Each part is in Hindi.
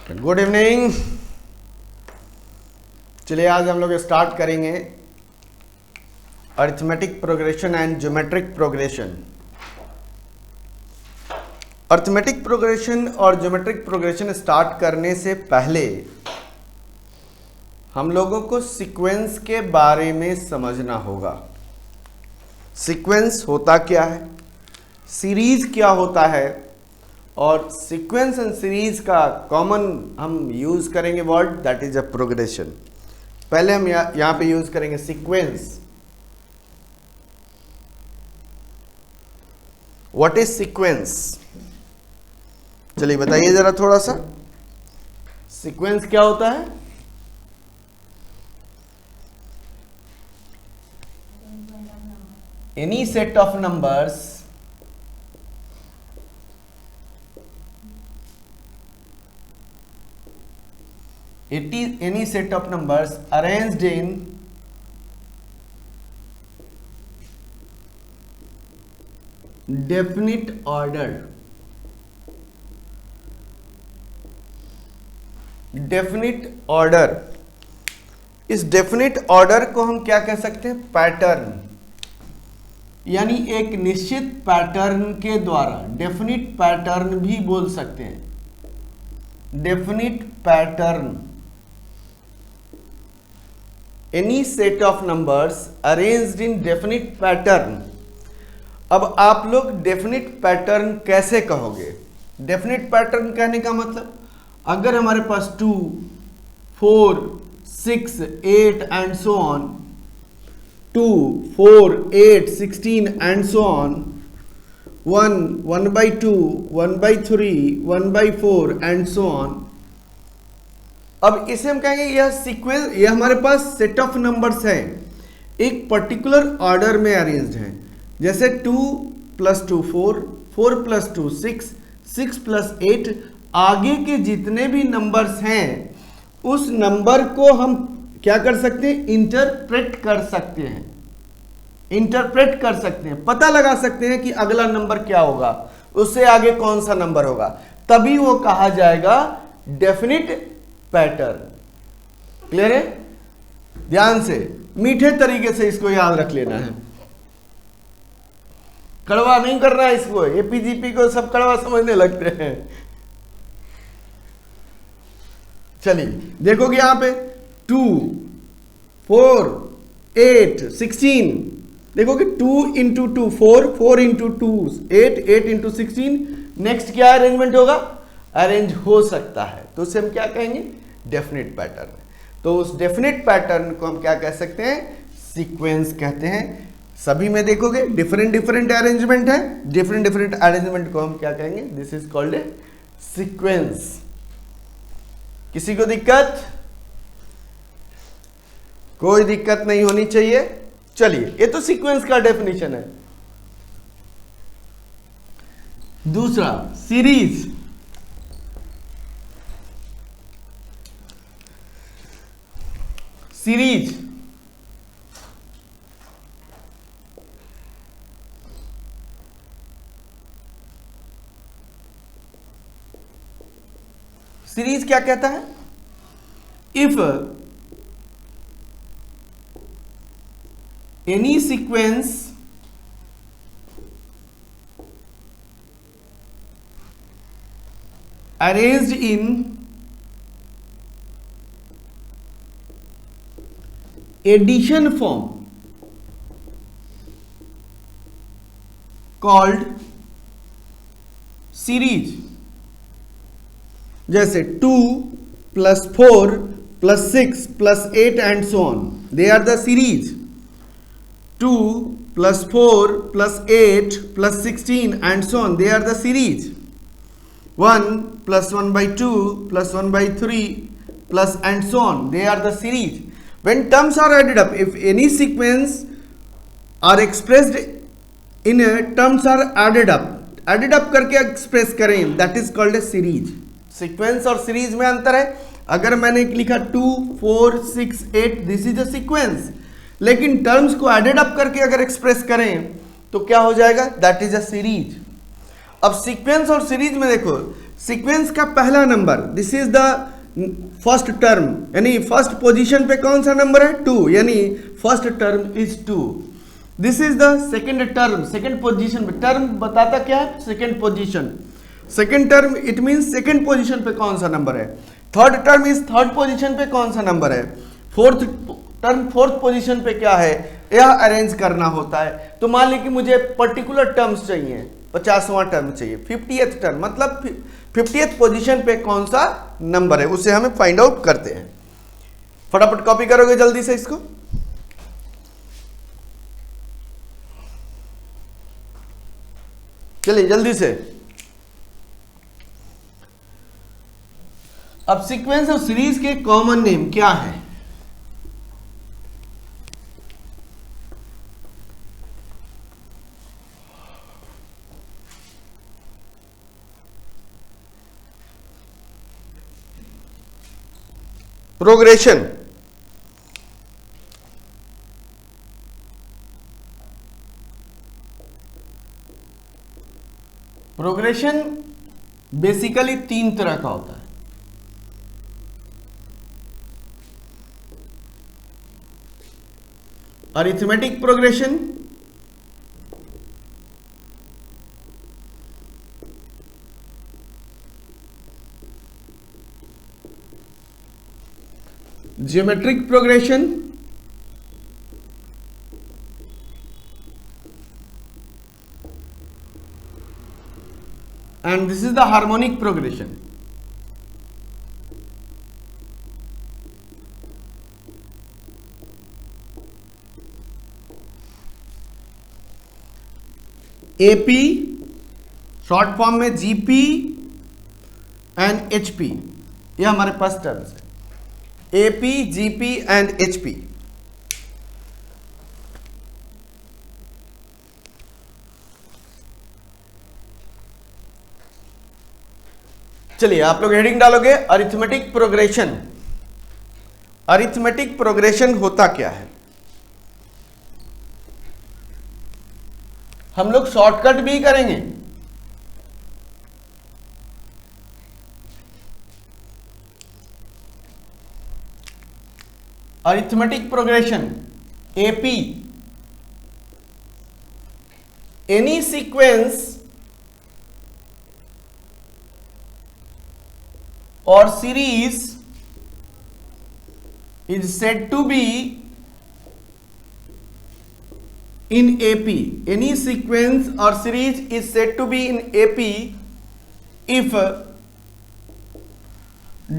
Good evening. चलिए आज हम लोग स्टार्ट करेंगे arithmetic progression and geometric progression. Arithmetic progression और ज्योमेट्रिक प्रोग्रेशन स्टार्ट करने से पहले हम लोगों को सीक्वेंस के बारे में समझना होगा। सीक्वेंस होता क्या है, सीरीज क्या होता है, और सीक्वेंस एंड सीरीज का कॉमन हम यूज करेंगे word that is a progression. पहले हम यहां पे यूज करेंगे सीक्वेंस। What is sequence? चलिए बताइए जरा थोड़ा सा, सीक्वेंस क्या होता है? Any set of numbers it is any set of numbers arranged in definite order। Definite order, इस डेफिनिट ऑर्डर को हम क्या कह सकते हैं? पैटर्न, यानी एक निश्चित पैटर्न के द्वारा, डेफिनिट पैटर्न भी बोल सकते हैं। Definite pattern, any set of numbers arranged in definite pattern. अब आप लोग डेफिनिट पैटर्न कैसे कहोगे? डेफिनिट पैटर्न कहने का मतलब, अगर हमारे पास 2, 4, 6, 8 and so on, 2, 4, 8, 16 and so on, 1, 1/2, 1/3, 1/4 and so on. अब इसे हम कहेंगे यह सीक्वेंस, यह हमारे पास सेट ऑफ नंबर्स है, एक पर्टिकुलर ऑर्डर में अरेंज्ड है। जैसे 2 + 2 4, 4 + 2 6, 6 + 8, आगे के जितने भी नंबर्स हैं उस नंबर को हम क्या कर सकते हैं? इंटरप्रेट कर सकते हैं। इंटरप्रेट कर सकते हैं, पता लगा सकते हैं कि अगला नंबर क्या होगा, उससे आगे कौन सा नंबर होगा, तभी वो कहा जाएगा डेफिनिट पैटर्न। क्लियर है? ध्यान से, मीठे तरीके से इसको याद रख लेना है, कड़वा नहीं करना है इसको। एपीजीपी को सब कड़वा समझने लगते हैं। चलिए देखोगे यहां पे 2, 4, 8, 16, देखोगे 2 × 2 4, 4 × 2 8, 8 × 16। नेक्स्ट क्या अरेंजमेंट होगा? अरेंज हो सकता है, तो उसे हम क्या कहेंगे? Definite pattern. तो उस डेफिनिट पैटर्न को हम क्या कह सकते हैं? सीक्वेंस कहते हैं। सभी में देखोगे डिफरेंट डिफरेंट अरेंजमेंट है, डिफरेंट डिफरेंट अरेंजमेंट को हम क्या कहेंगे? This is called a sequence. किसी को दिक्कत? कोई दिक्कत नहीं होनी चाहिए। चलिए, ये तो सीक्वेंस का डेफिनेशन है। दूसरा सीरीज। सीरीज सीरीज क्या कहता है? If any sequence arranged in addition form called series. जैसे 2 + 4 + 6 + 8 and so on, they are the series. 2 + 4 + 8 + 16 and so on, they are the series. 1 + 1/2 + 1/3 plus and so on, they are the series. When terms are added up, if any sequence are expressed in a terms are added up करके एक्सप्रेस करें, that is called a series. Sequence और सीरीज में अंतर है। अगर मैंने लिखा 2, 4, 6, 8, दिस इज अ सीक्वेंस, लेकिन टर्म्स को एडेड अप करके अगर एक्सप्रेस करें तो क्या हो जाएगा? That is a series. अब सीक्वेंस और सीरीज में देखो, सीक्वेंस का पहला number, this is the first term, यानी फर्स्ट पोजीशन पे कौन सा नंबर है 2, यानी first term is 2। This is the second term, second position पे, टर्म बताता क्या है second position, second term it means second position पे कौन सा नंबर है। Third term is third position पे कौन सा नंबर है। फोर्थ टर्म फोर्थ पोजीशन पे क्या है, यह अरेंज करना होता है। तो मान लीजिए कि मुझे पर्टिकुलर टर्म्स चाहिए, 50वां टर्म चाहिए, 50th टर्म मतलब 50th पोजीशन पे कौन सा नंबर है, उसे हमें फाइंड आउट करते हैं। फटाफट कॉपी करोगे जल्दी से इसको। चलिए जल्दी से। अब सीक्वेंस ऑफ सीरीज के कॉमन नेम क्या है। प्रोग्रेशन, प्रोग्रेशन बेसिकली 3 तरह का होता है। Arithmetic progression, geometric progression, and this is the harmonic progression. AP short form में GP एंड HP, यह हमारे पास टर्म्स है, AP, GP एंड HP। चलिए आप लोग हेडिंग डालोगे अरिथमेटिक प्रोग्रेशन। अरिथमेटिक प्रोग्रेशन होता क्या है, हम लोग शॉर्टकट भी करेंगे। Arithmetic progression AP, any sequence or series is said to be in AP. Any sequence or series is said to be in AP if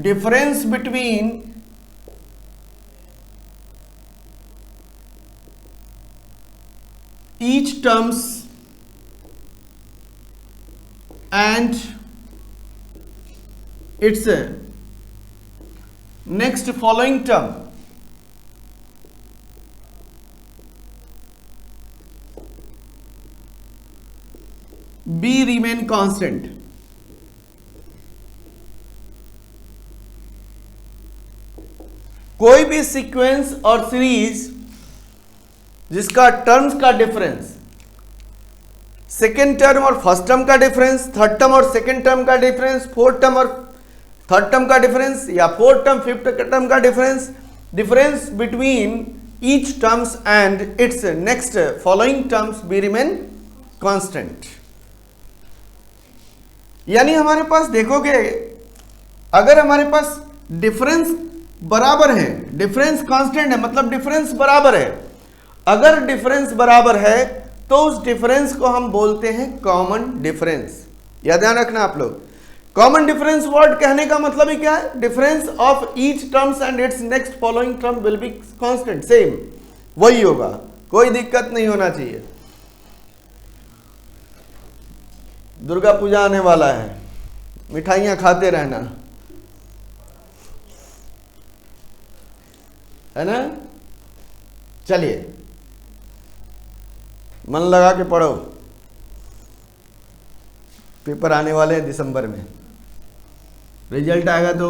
difference between each terms and its next following term B remain constant। कोई भी सीक्वेंस और सीरीज जिसका टर्म्स का डिफरेंस, सेकेंड टर्म और फर्स्ट टर्म का डिफरेंस, थर्ड टर्म और सेकेंड टर्म का डिफरेंस, फोर्थ टर्म और थर्ड टर्म का डिफरेंस, या फोर्थ टर्म फिफ्थ टर्म का difference, difference between each terms and it's next following terms be remain constant. यानी हमारे पास देखोगे अगर हमारे पास डिफरेंस बराबर है, डिफरेंस कांस्टेंट है मतलब डिफरेंस बराबर है, अगर डिफरेंस बराबर है तो उस डिफरेंस को हम बोलते हैं कॉमन डिफरेंस। यह ध्यान रखना आप लोग, कॉमन डिफरेंस वर्ड कहने का मतलब ही क्या है, difference of each terms and it's next following term will be constant, same वही होगा, कोई दिक्कत नहीं होना चाहिए। दुर्गा पूजा आने वाला है, मिठाइयां खाते रहना, है ना। चलिए मन लगा के पढ़ो, पेपर आने वाले हैं दिसंबर में, रिजल्ट आएगा तो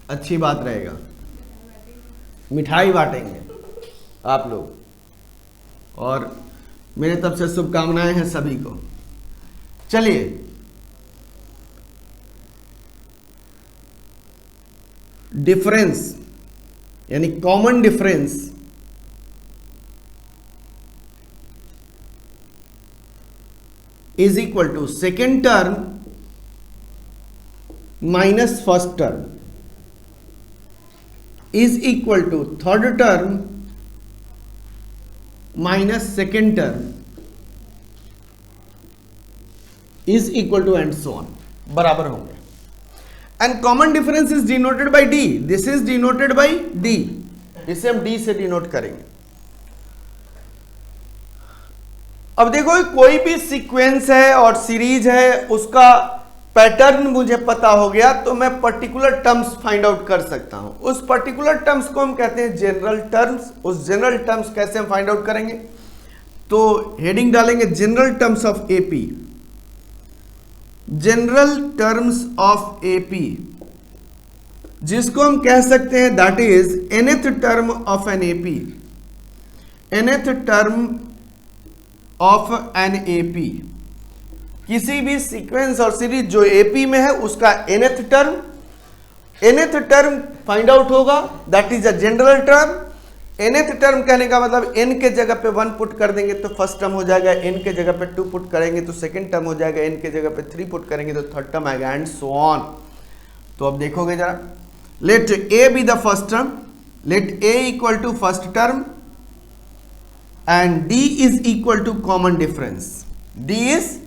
अच्छी बात रहेगा, मिठाई बांटेंगे आप लोग, और मेरे तरफ से शुभकामनाएं हैं सभी को। चलिए डिफरेंस यानी common difference is equal to second term minus first term is equal to third term minus second term is equal to and so on, बराबर होंगे। And common difference is denoted by D, this is denoted by D, इसे हम डी से डिनोट करेंगे। अब देखो कोई भी सीक्वेंस है और सीरीज है, उसका पैटर्न मुझे पता हो गया तो मैं पर्टिकुलर टर्म्स फाइंड आउट कर सकता हूं। उस पर्टिकुलर टर्म्स को हम कहते हैं जनरल टर्म्स। उस जनरल टर्म्स कैसे हम फाइंड आउट करेंगे, तो हेडिंग डालेंगे general terms of AP, general terms of AP, जिसको हम कह सकते हैं that is nth term of an AP, nth term of an AP. किसी भी सीक्वेंस और सीरीज जो एपी में है उसका nth टर्म फाइंड आउट होगा, that is a general term. nth term कहने का मतलब n के जगह पे 1 पुट कर देंगे तो फर्स्ट टर्म हो जाएगा, n के जगह पे 2 पुट करेंगे तो सेकंड टर्म हो जाएगा, n के जगह पे 3 पुट करेंगे तो थर्ड टर्म आएगा, एंड सो ऑन। तो अब देखोगे जरा, let a be the first term, let a equal to first term and d is equal to common difference, d is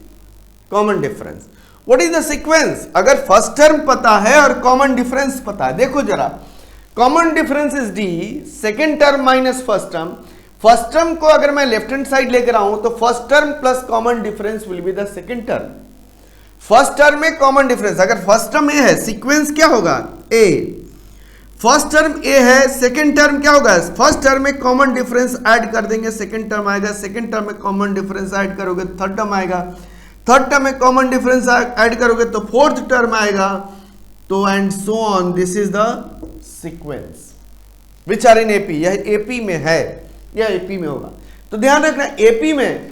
common difference. What is the sequence, अगर फर्स्ट टर्म पता है और कॉमन डिफरेंस पता है, देखो जरा, common difference is D, second term minus first term. First term को अगर मैं लेफ्ट हैंड साइड लेकर आऊं तो first term plus common difference will be the second term. First term में कॉमन डिफरेंस, अगर फर्स्ट टर्म ए है, सीक्वेंस क्या होगा ए, फर्स्ट टर्म ए है, सेकेंड टर्म क्या होगा, फर्स्ट टर्म में कॉमन डिफरेंस ऐड कर देंगे, सेकेंड टर्म आएगा, सेकेंड टर्म में कॉमन डिफरेंस ऐड करोगे थर्ड टर्म आएगा, थर्ड टर्म में कॉमन डिफरेंस ऐड करोगे तो फोर्थ टर्म आएगा, तो and so on. This is the sequence which are in AP, यह एपी में है, यह एपी में होगा। तो ध्यान रखना, एपी में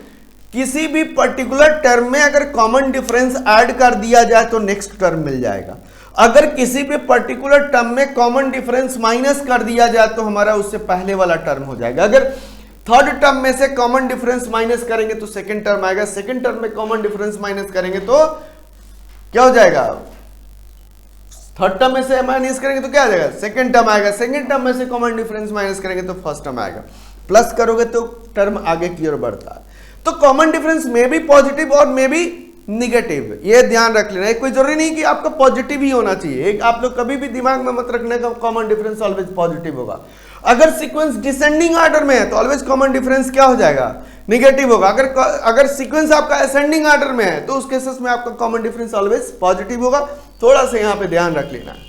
किसी भी पर्टिकुलर टर्म में अगर कॉमन डिफरेंस ऐड कर दिया जाए तो नेक्स्ट टर्म मिल जाएगा। अगर किसी भी पर्टिकुलर टर्म में कॉमन डिफरेंस माइनस कर दिया जाए तो हमारा उससे पहले वाला टर्म हो जाएगा। अगर थर्ड टर्म में से कॉमन डिफरेंस माइनस करेंगे तो सेकंड टर्म आएगा, सेकंड टर्म में कॉमन डिफरेंस माइनस करेंगे तो क्या हो जाएगा, थर्ड टर्म में से माइनस करेंगे तो क्या आ जाएगा, सेकंड टर्म आएगा, सेकंड टर्म में से कॉमन डिफरेंस माइनस करेंगे तो फर्स्ट टर्म आएगा, प्लस करोगे तो टर्म आगे की ओर बढ़ता है। तो कॉमन डिफरेंस में भी पॉजिटिव और में भी निगेटिव, ये ध्यान रख लेना है। कोई जरूरी नहीं कि आपका पॉजिटिव ही होना चाहिए, आप लोग कभी भी दिमाग में मत रखने का कॉमन डिफरेंस ऑलवेज पॉजिटिव होगा। अगर सीक्वेंस डिसेंडिंग ऑर्डर में है तो ऑलवेज कॉमन डिफरेंस क्या हो जाएगा, निगेटिव होगा। अगर सीक्वेंस आपका असेंडिंग ऑर्डर में है तो उस केसेस में आपका कॉमन डिफरेंस ऑलवेज पॉजिटिव होगा। थोड़ा सा यहां पे ध्यान रख लेना है।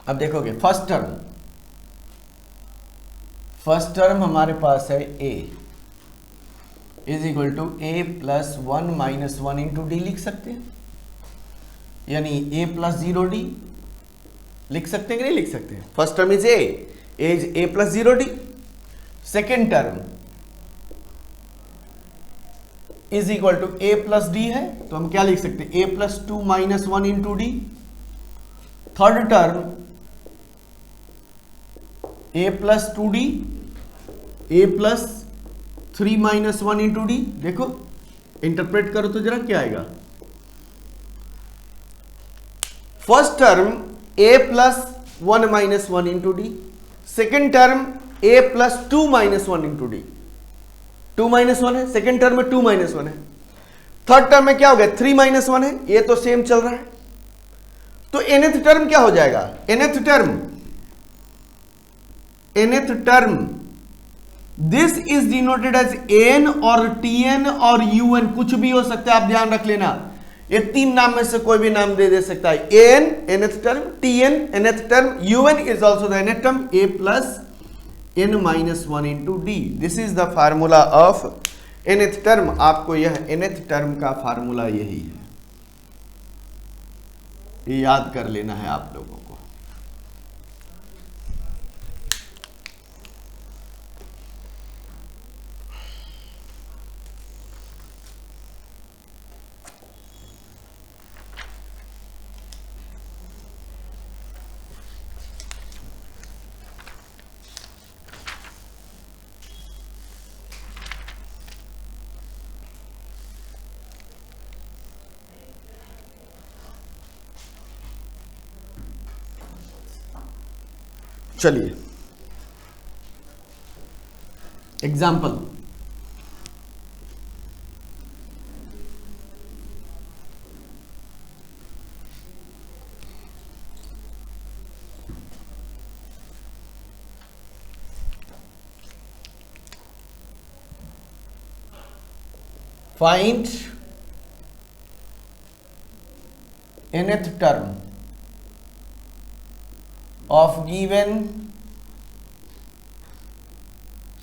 अब देखोगे फर्स्ट टर्म हमारे पास है a is equal to a plus 1 minus 1 into D लिख सकते हैं, यानी a प्लस 0d लिख सकते हैं कि नहीं लिख सकते हैं। First term is a plus 0d, second term is equal to a plus d है तो हम क्या लिख सकते हैं, a plus 2 minus 1 into D. Third term a plus 2d, a plus 3 minus 1 into D. देखो इंटरप्रेट करो तो जरा क्या आएगा, first term a plus 1 minus 1 into D, second term a plus 2 minus 1 into D. 2 minus 1 है, सेकेंड टर्म में 2 माइनस 1 है, थर्ड टर्म में क्या हो गया 3 माइनस 1 है, ये तो सेम चल रहा है। तो nth टर्म क्या हो जाएगा, nth term this is denoted as an और tn और un, कुछ भी हो सकता है, आप ध्यान रख लेना। ये तीन नाम में से कोई भी नाम दे सकता है, an nth term, tn nth term, un is also the nth term, a plus n minus 1 into D. This is the formula of nth term. आपको यह nth टर्म का फार्मूला यही है, ये याद कर लेना है आप लोगों को। चलिए example, find nth term of given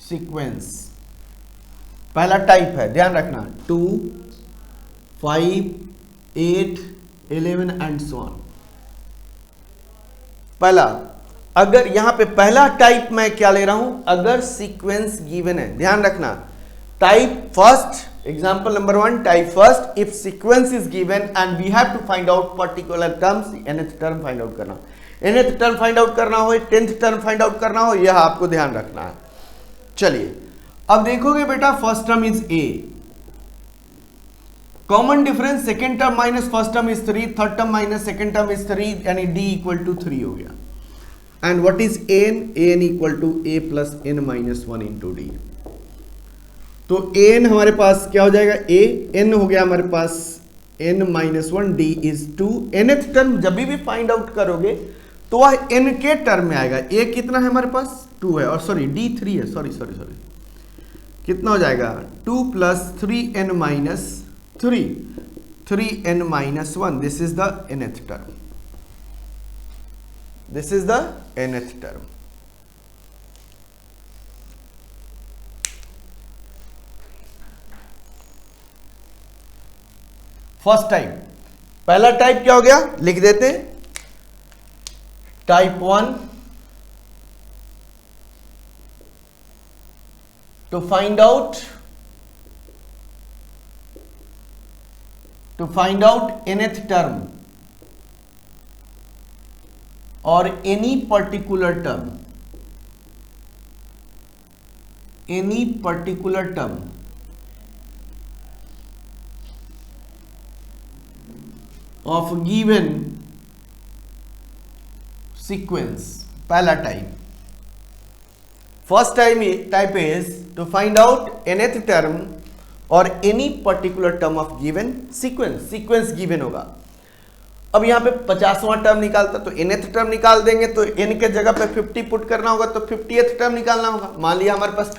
sequence। पहला टाइप है, ध्यान रखना, 2, 5, 8, 11 एंड सो ऑन। पहला, अगर यहां पे पहला टाइप मैं क्या ले रहा हूं, अगर सीक्वेंस गिवन है, ध्यान रखना, type first, example number 1, type first, if sequence is given and we have to find out particular terms, nth term find out करना, nth टर्म फाइंड आउट करना हो, 10th टर्म फाइंड आउट करना हो, यह आपको ध्यान रखना है। चलिए अब देखोगे बेटा, first term is a, common difference second term minus first term is 3, third term minus second term is 3, यानी d इक्वल टू 3 हो गया। And what is an equal to a plus n minus 1 into D. तो an हमारे पास क्या हो जाएगा, n हो गया हमारे पास n minus 1, d is 2। nth term जब भी फाइंड आउट करोगे तो वह n के टर्म में आएगा। a कितना है हमारे पास, 2 है, और सॉरी d 3 है, सॉरी कितना हो जाएगा, 2 plus 3n minus 3n minus 1, this is the nth term, this is the nth term. First type, पहला टाइप क्या हो गया, लिख देते हैं, type 1, to find out nth term or any particular term of given sequence। पहला type, first type is to find out nth term और any particular term of given sequence given होगा। अब यहां पे 50वां टर्म निकालता तो nth टर्म निकाल देंगे, तो n के जगह पे 50 पुट करना होगा, तो 50th टर्म निकालना होगा। मान लिया हमारे पास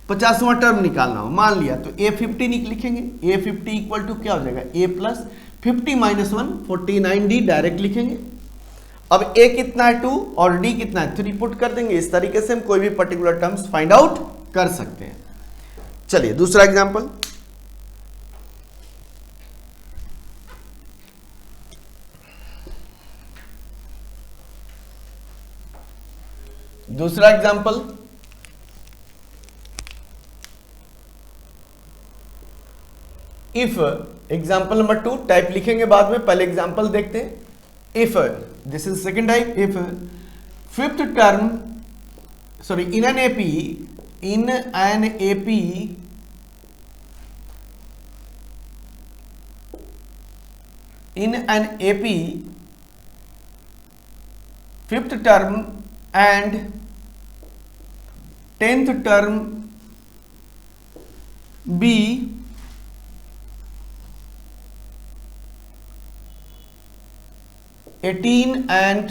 50वां टर्म निकालना हो, मान लिया, तो a50 लिखेंगे, a50 इक्वल टू क्या हो जाएगा, a plus 50 minus 1 49d direct लिखेंगे। अब a कितना है 2 और d कितना है 3 पुट कर देंगे। इस तरीके से हम कोई भी पर्टिकुलर टर्म्स फाइंड आउट कर सकते हैं। चलिए दूसरा example, if, example number 2, type लिखेंगे बाद में, पहले एग्जांपल देखते हैं। If, this is second type, if fifth term, sorry, in an AP fifth term and 10th term be (18 and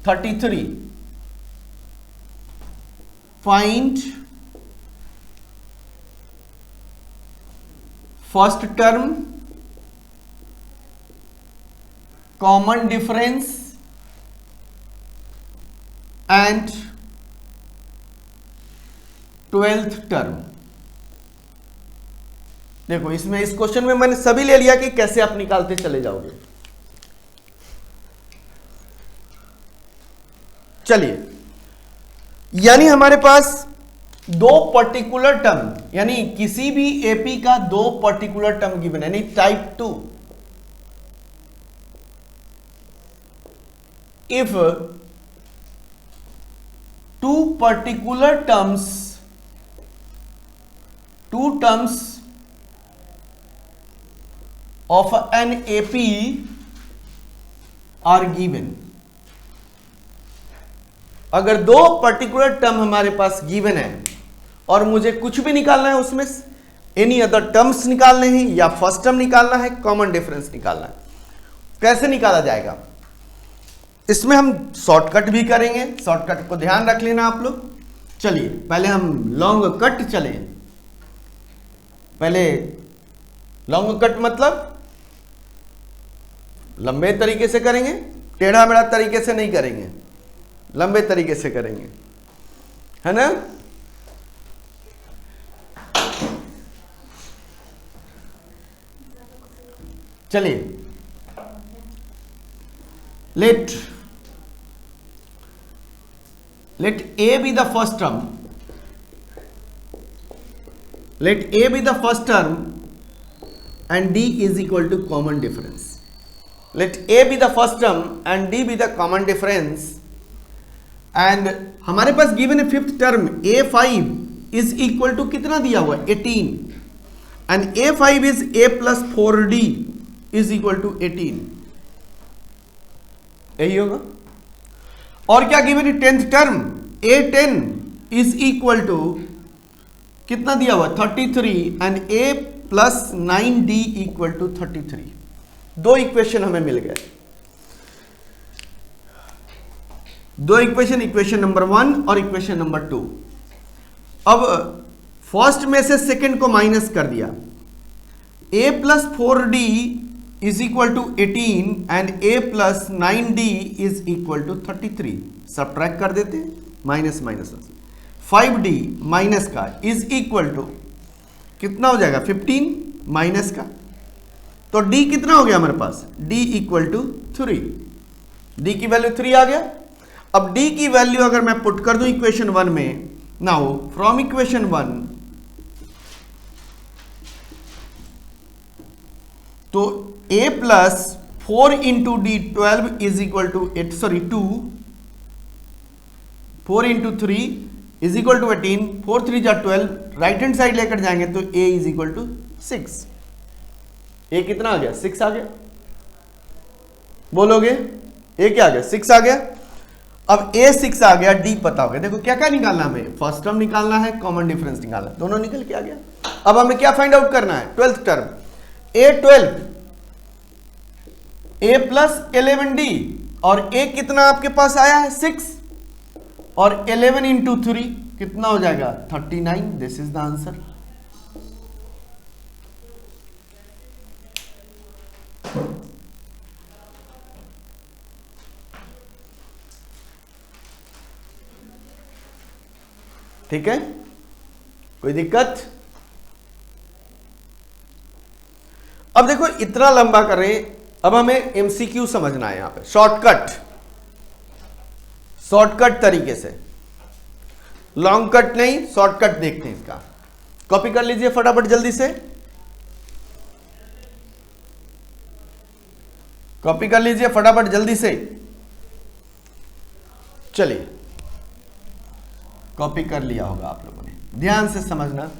33), find first term, common difference and 12th term। देखो इसमें, इस क्वेश्चन में मैंने सभी ले लिया कि कैसे आप निकालते चले जाओगे। चलिए, यानी हमारे पास दो पर्टिकुलर टर्म, यानी किसी भी एपी का दो पर्टिकुलर टर्म गिवन है, यानी type 2, if two terms of an AP are given, अगर दो पर्टिकुलर टर्म हमारे पास गिवन है और मुझे कुछ भी निकालना है, उसमें एनी अदर टर्म्स निकालने हैं या फर्स्ट टर्म निकालना है, कॉमन डिफरेंस निकालना है, कैसे निकाला जाएगा? इसमें हम शॉर्टकट भी करेंगे, शॉर्टकट को ध्यान रख लेना आप लोग। चलिए पहले हम लॉन्ग कट चले। पहले लॉन्ग कट मतलब लंबे तरीके से करेंगे, टेढ़ा मेढ़ा तरीके से नहीं करेंगे, लंबे तरीके से करेंगे, है ना? चलिए, let A be the first term, let A be the first term and D is equal to common difference. Let A be the first term and D be the common difference, and हमारे पास गिवन है fifth term A5 is equal to कितना दिया हुआ है 18, and A5 is A plus 4D is equal to 18, यही होगा। और क्या गिवन है tenth term A10 is equal to कितना दिया हुआ 33 and A plus 9D equal to 33। दो इक्वेशन हमें मिल गए, दो इक्वेशन, इक्वेशन नंबर 1 और इक्वेशन नंबर 2। अब फर्स्ट में से सेकंड को माइनस कर दिया, A plus 4D is equal to 18 and A plus 9D is equal to 33। Subtract कर देते हैं, माइनस माइनस 5D माइनस का is equal to कितना हो जाएगा 15 माइनस का, तो D कितना हो गया हमारे पास D इक्वल टू 3, D की वैल्यू 3 आ गया। अब D की वैल्यू अगर मैं पुट कर दूं इक्वेशन 1 में, नाउ फ्रॉम इक्वेशन 1 तो A plus 4 into D 12 is equal to 2, 4 into 3 is equal to 18, 4 3 जा 12, राइट हैंड साइड लेकर जाएंगे तो A is equal to 6। A कितना आ गया 6 आ गया, बोलोगे A क्या आ गया 6 आ गया। अब A 6 आ गया, D पता हो गया। देखो क्या क्या निकालना हमें, फर्स्ट टर्म निकालना है, कॉमन डिफरेंस निकालना है, दोनों निकल के आ गया। अब हमें क्या फाइंड आउट करना है, twelfth term A12 A plus 11D, और A कितना आपके पास आया है 6, और 11 इंटू 3 कितना हो जाएगा 39। This is the answer. ठीक है, कोई दिक्कत? अब देखो इतना लंबा कर रहे हैं, अब हमें एमसीक्यू समझना है। यहां पे शॉर्टकट तरीके से, लॉन्ग कट नहीं, शॉर्टकट देखते हैं इसका। कॉपी कर लीजिए फटाफट जल्दी से, कॉपी कर लीजिए फटाफट जल्दी से। चलिए, कॉपी कर लिया होगा आप लोगों ने, ध्यान से समझना।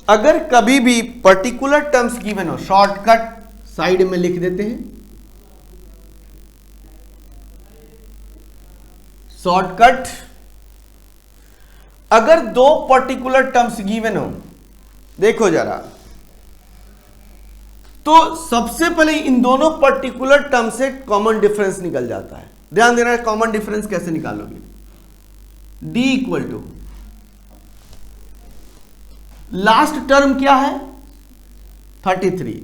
अगर कभी भी पर्टिकुलर टर्म्स गिवन हो, शॉर्टकट साइड में लिख देते हैं। शॉर्टकट, अगर दो पर्टिकुलर टर्म्स गिवन हो, देखो जरा, तो सबसे पहले इन दोनों पर्टिकुलर टर्म से कॉमन डिफरेंस निकल जाता है। ध्यान देना है, कॉमन डिफरेंस कैसे निकालोगे, D equal to last term क्या है 33,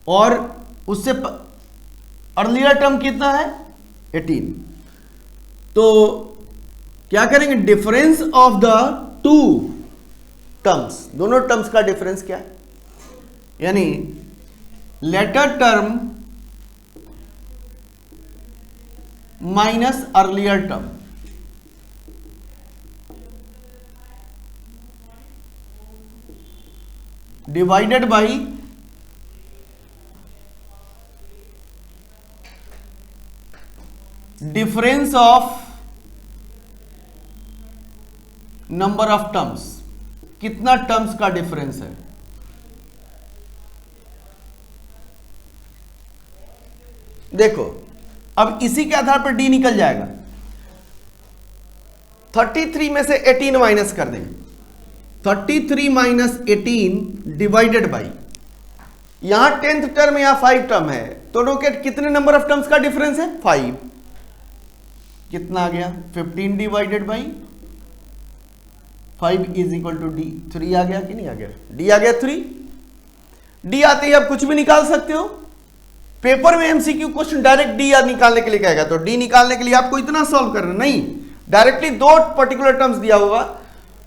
और उससे अर्लियर टर्म कितना है 18। तो क्या करेंगे, difference of the two terms, दोनों टर्म्स का डिफरेंस क्या है, यानी latter term minus earlier term, divided by difference of number of terms, कितना टर्म्स का डिफरेंस है। देखो अब इसी के आधार पर D निकल जाएगा। 33 में से 18 माइनस कर दें, 33 माइनस 18 डिवाइडेड बाई, यहां 10th टर्म या 5 टर्म है, दोनों के कितने नंबर ऑफ टर्म्स का डिफरेंस है 5, कितना आ गया 15 divided by 5 is equal to D. 3 आ गया कि नहीं आ गया, डी आ गया 3। डी आते ही आप कुछ भी निकाल सकते हो, पेपर में एमसीक्यू क्वेश्चन डायरेक्ट डी निकालने के लिए कहेगा, तो डी निकालने के लिए आपको इतना सॉल्व करना नहीं, डायरेक्टली दो पर्टिकुलर टर्म्स दिया होगा,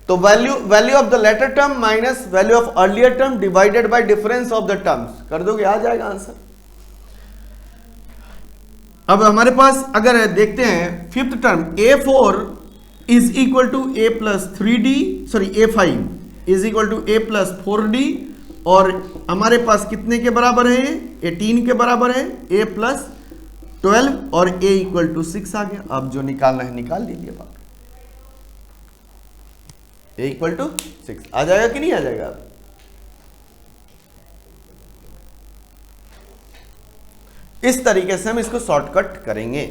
तो value of the latter term minus value of earlier term divided by difference of the terms कर दोगे, आ जाएगा आंसर। अब हमारे पास अगर देखते हैं fifth term a4 is equal to a plus 3d, sorry a5 is equal to a plus 4d, और हमारे पास कितने के बराबर है, 18 के बराबर है, a प्लस 12 और a इक्वल टू 6 आ गया। अब जो निकालना है निकाल लीजिए बात, a इक्वल टू 6 आ जाएगा कि नहीं आ जाएगा। इस तरीके से हम इसको शॉर्टकट करेंगे।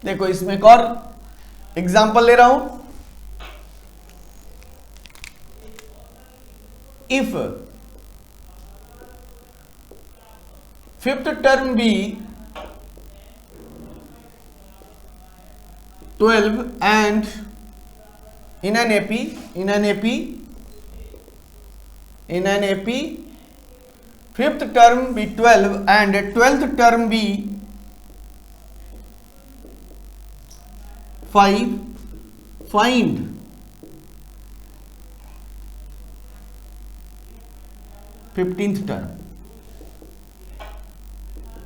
देखो इसमें एक और एग्जाम्पल ले रहा हूं, if fifth term be 12 and in an AP fifth term be 12 and 12th term be 5, find fifteenth term,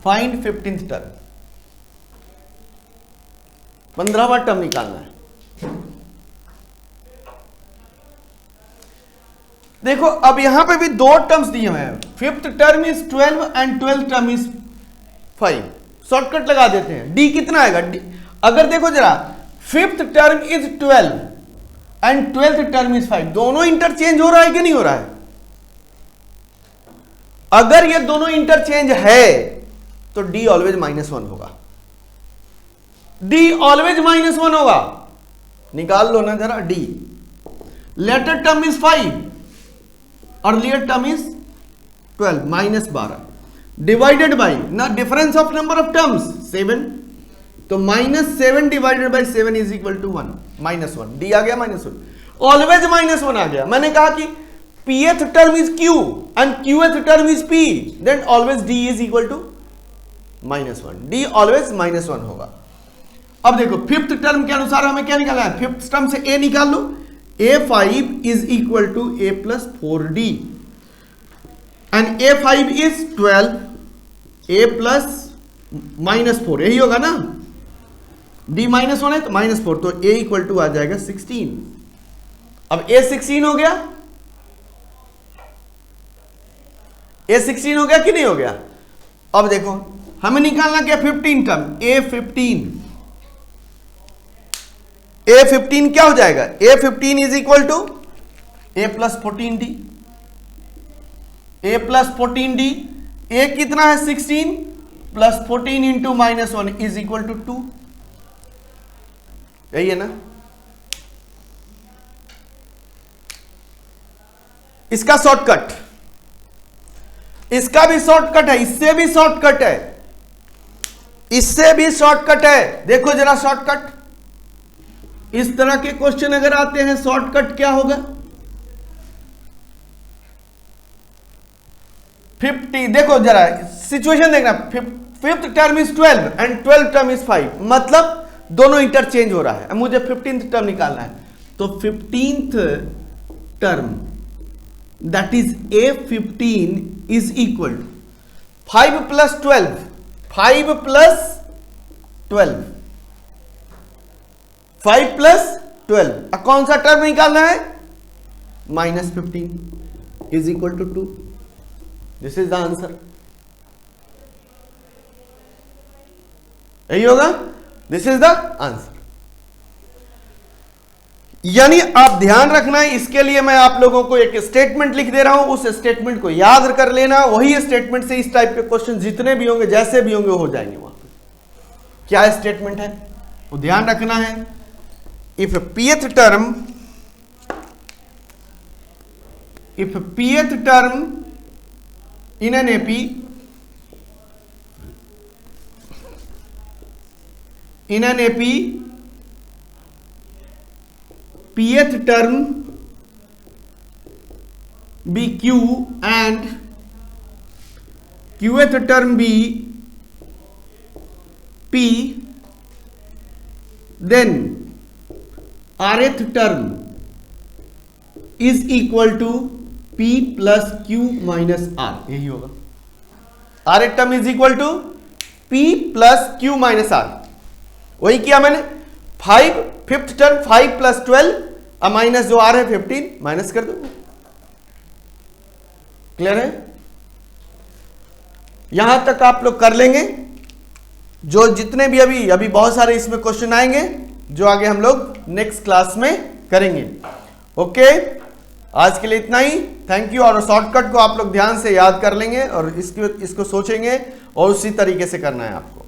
find 15th term, 15वां टर्म निकालना है। देखो अब यहां पे भी दो टर्म्स दिए हुए हैं, fifth term is 12 and 12th term is 5, shortcut लगा देते हैं। डी कितना आएगा, डी अगर देखो जरा, fifth term is 12 and 12th term is 5, दोनों इंटरचेंज हो रहा है कि नहीं हो रहा है। अगर ये दोनों इंटरचेंज है तो डी ऑलवेज -1 होगा, डी ऑलवेज -1 होगा, निकाल लो ना जरा D. Latter term is 5, earlier term is 12, -12 divided by ना difference of number of terms 7, तो -7 divided by 7 is equal to 1, -1, D आ गया -1, ऑलवेज -1 आ गया। मैंने कहा कि pth term is q and qth term is p, then always d is equal to -1, D always -1 होगा। अब देखो फिफ्थ टर्म के अनुसार हमें क्या निकालना है, फिफ्थ टर्म से a निकाल लो, a5 is equal to a plus 4d and a5 is 12, a plus -4, यही होगा ना, d -1 है तो -4, तो a इक्वल टू आ जाएगा 16। अब a 16 हो गया, a 16 हो गया कि नहीं हो गया। अब देखो हमें निकालना क्या, 15 टर्म, a15 क्या हो जाएगा, a15 is equal to a plus 14d, a plus 14d, a कितना है 16 plus 14 into -1 is equal to 2, यही है ना। इसका शॉर्टकट, इसका भी शॉर्टकट है, इससे भी शॉर्टकट है, इससे भी शॉर्टकट है। देखो जरा शॉर्टकट, इस तरह के क्वेश्चन अगर आते हैं शॉर्टकट क्या होगा, 50, देखो जरा सिचुएशन देखना, fifth term is 12 and 12th term is 5, मतलब दोनों इंटरचेंज हो रहा है। अब मुझे 15th टर्म निकालना है, तो 15th term that is a15 is equal to 5 plus 12, 5 plus 12, 5 plus 12, कौन सा टर्म निकालना है, -15 is equal to 2। This is the answer. यही होगा, दिस इज द आंसर। यानी आप ध्यान रखना है, इसके लिए मैं आप लोगों को एक स्टेटमेंट लिख दे रहा हूं, उस स्टेटमेंट को याद कर लेना। वही स्टेटमेंट से इस टाइप के क्वेश्चन जितने भी होंगे, जैसे भी होंगे, हो जाएंगे। वहां पे क्या स्टेटमेंट है वो ध्यान रखना है। If pth term in an AP pth term be Q and qth term be P, then rth term is equal to P plus Q minus R। यही होगा, rth term is equal to P plus Q minus R। वही किया मैंने। 5 फिफ्थ टर्म 5 प्लस 12 माइनस जो R है 15 माइनस कर दो। क्लियर है? यहां तक आप लोग कर लेंगे। जो जितने भी अभी बहुत सारे इसमें क्वेश्चन आएंगे, जो आगे हम लोग नेक्स्ट क्लास में करेंगे। ओके, आज के लिए इतना ही। Thank you. और शॉर्टकट को आप लोग ध्यान से याद कर लेंगे और इसको सोचेंगे और उसी तरीके से करना है आपको।